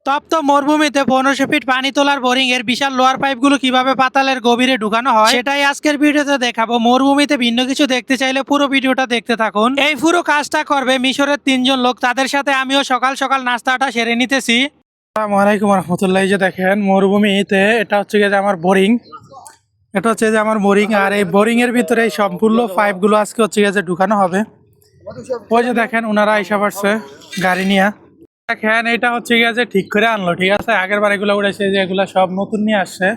তপ্ত মরুভূমিতে 1500 ফিট পানি তোলার বোরিং এর বিশাল লোয়ার পাইপগুলো কিভাবে পাতালের গভীরে ঢুকানো হয় সেটাই আজকের ভিডিওতে দেখাবো। মরুভূমিতে ভিন্ন কিছু দেখতে চাইলে পুরো ভিডিওটা দেখতে থাকুন। এই পুরো কাজটা করবে মিশরের 3 জন লোক, তাদের সাথে আমিও সকাল সকাল নাস্তাটা সেরে নিতেছি। আসসালামু আলাইকুম রহমতুল্লাহ। এই যে দেখেন মরুভূমিতে এটা হচ্ছে যে আমার বোরিং, এটা হচ্ছে যে আমার বোরিং, আর এই বোরিং এর ভিতরে এই সম্পূর্ণ পাইপগুলো আজকে হচ্ছে যে ঢুকানো হবে। ওই যে দেখেন ওনারা আইসা পারছে গাড়ি নিয়ে। দেখেন এটা হচ্ছে গিয়ে যে ঠিক করে আনলো, ঠিক আছে। আগের বার এগুলো উড়েছে, যে এগুলা সব নতুন নিয়ে আসছে,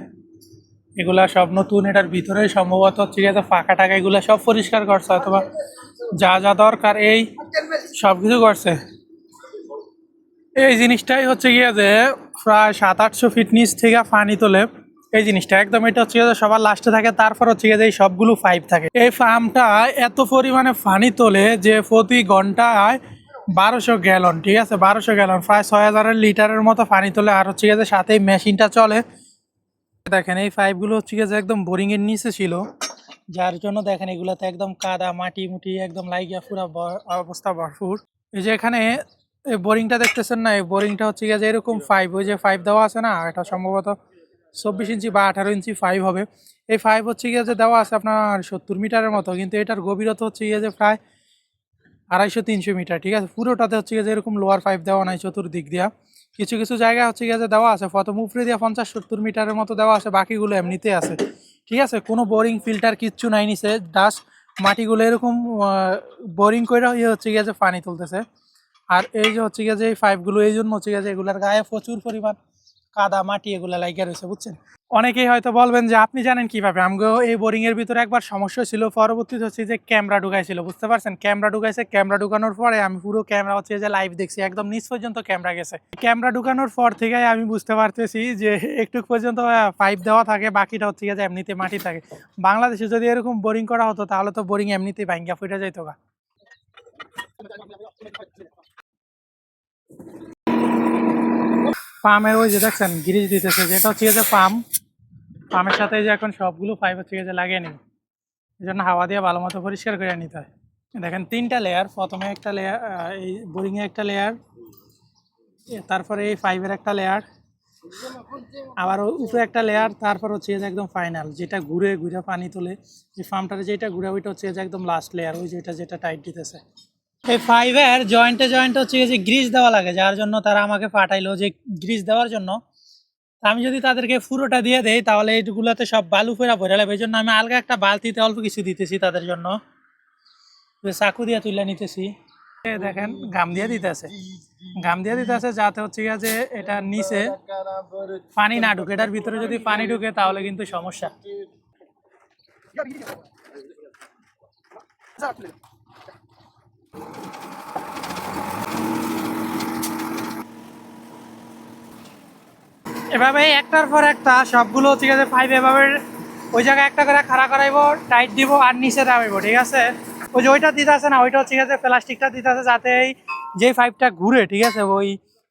এগুলা সব নতুন। এটার ভিতরে সম্ভবত হচ্ছে গিয়ে যে ফাঁকা টাকা এগুলা সব পরিষ্কার করছে, অথবা যা যা দরকার এই সব কিছু করছে। এই জিনিসটাই হচ্ছে গিয়ে যে প্রায় 700-800 ফিট নিচ থেকে পানি তোলে এই জিনিসটা একদম। এটা হচ্ছে যে সবার লাস্টে থাকে, তারপর হচ্ছে গিয়ে যে এই সবগুলো পাইপ থাকে। এই ফার্মটা এত পরিমাণে পানি তোলে যে প্রতি ঘন্টায় 1200 গ্যালন, ঠিক আছে, 1200 গ্যালন, প্রায় 6000 লিটারের মতো পানি তোলে। আর হচ্ছে গিয়ে যে সাথে মেশিনটা চলে। দেখেন এই পাইপগুলো হচ্ছে গিয়ে যে একদম বোরিং এর নিচে ছিল, যার জন্য দেখেন এগুলাতে একদম কাদা মাটি মুটি একদম লাইগিয়া পুরো অবস্থা ভরপুর। এই যে এখানে এই বোরিংটা দেখতেছেন না, এই বোরিংটা হচ্ছে গিয়ে যে এরকম পাইপ, ওই যে পাইপ দেওয়া আছে না, এটা সম্ভবত 24 ইঞ্চি বা 18 ইঞ্চি পাইপ হবে। এই পাইপ হচ্ছে গিয়ে যে দেওয়া আছে আপনার 70 মিটারের মতো, কিন্তু এটার গভীরতা হচ্ছে গিয়ে যে প্রায় 250-300 মিটার, ঠিক আছে। পুরোটাতে হচ্ছে গিয়ে যে এরকম লোয়ার পাইপ দেওয়া নাই চতুর্দিক দিয়া। কিছু কিছু জায়গায় হচ্ছে গিয়ে যে দেওয়া আছে প্রথম উপরে দিয়ে 50-70 মিটারের মতো দেওয়া আছে, বাকিগুলো এমনিতে আছে, ঠিক আছে। কোনো বোরিং ফিল্টার কিচ্ছু নাই নিচে, ডাস্ট মাটিগুলো এরকম বোরিং করে হচ্ছে গিয়ে যে পানি তুলতেছে। আর এই যে হচ্ছে গিয়ে যে এই পাইপগুলো, এই জন্য হচ্ছে গিয়ে যে এগুলার গায়ে প্রচুর পরিমাণ কাদা মাটি এগুলা লাগিয়ে রয়েছে, বুঝছেন। অনেকেই হয়তো বলবেন যে আপনি জানেন কিভাবে। আমগো এই বোরিং এর ভিতরে একবার সমস্যা ছিল, পরবর্তীতে হচ্ছে যে ক্যামেরা ঢুকাইছিল, বুঝতে পারছেন। ক্যামেরা ঢুকাইছে, ক্যামেরা ঢুকানোর পরে আমি পুরো ক্যামেরা হচ্ছে যে লাইভ দেখছি, একদম নিচ পর্যন্ত ক্যামেরা গেছে। ক্যামেরা ঢুকানোর পর থেকে আমি বুঝতে পারতেছি যে একটু পর্যন্ত পাইপ দেওয়া থাকে, বাকিটা হচ্ছে যে এমনিতে মাটি থাকে। বাংলাদেশে যদি এরকম বোরিং করা হতো তাহলে তো বোরিং এমনিতেই ভাঙ্গা ফুটে যাইতো গা। পাম্পের ওই যে দেখছেন গ্রিজ দিতেছে, যেটা হচ্ছে যে পাম্পের সাথে যে এখন সবগুলো পাইপ হচ্ছে যে লাগিয়ে নিব, এই জন্য হাওয়া দিয়ে ভালো মতো পরিষ্কার করে নিতে হয়। দেখেন 3টা লেয়ার, প্রথমে একটা লেয়ার এই বোরিংয়ে একটা লেয়ার, তারপরে এই পাইপের একটা লেয়ার, আবার উপরে একটা লেয়ার, তারপর হচ্ছে যে একদম ফাইনাল যেটা ঘুরে ঘুরে পানি তোলে এই পাম্পটারে, যেটা ঘুরে ওইটা হচ্ছে যে একদম লাস্ট লেয়ার, ওই যেটা টাইট দিতেছে। এই পাইপের জয়েন্টে জয়েন্টে হচ্ছে যে গ্রিজ দেওয়া লাগে, যার জন্য তারা আমাকে পাঠাইলো যে গ্রিজ দেওয়ার জন্য। আমি যদি তাদেরকে পুরোটা দিয়ে দেই তাহলে এইগুলোতে সব বালু ফেরা ভরে লাগবে, এই জন্য আমি আলগা একটা বালতিতে অল্প কিছু দিতেছি তাদের জন্য, চাকু দিয়ে তুলে নিতেছি। দেখেন গাম দিয়ে দিতেছে, গাম দিয়ে দিতেছে যাতে হচ্ছে গিয়ে যে এটা নিচে পানি না ঢুকে। এটার ভিতরে যদি পানি ঢুকে তাহলে কিন্তু সমস্যা। এভাবে একটার পর একটা সবগুলো হচ্ছে গিয়ে পাইপ এভাবে ওই জায়গায় একটা করে খাড়া করাইবো, টাইট দিব আর নিচে দাঁড়াইবো, ঠিক আছে। ওই যে ওইটা দিতে আছে না, ওইটা হচ্ছে গিয়ে প্লাস্টিকটা দিতে আছে যাতে যে পাইপটা ঘুরে, ঠিক আছে, ওই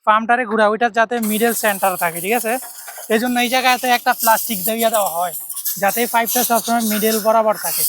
পাম্পটারে ঘুরে ওইটা যাতে মিডল সেন্টার থাকে, ঠিক আছে। এই জন্য এই জায়গাতে একটা প্লাস্টিক দিয়ে দেওয়া হয় যাতে এই পাইপটা সবসময় মিডল বরাবর থাকে।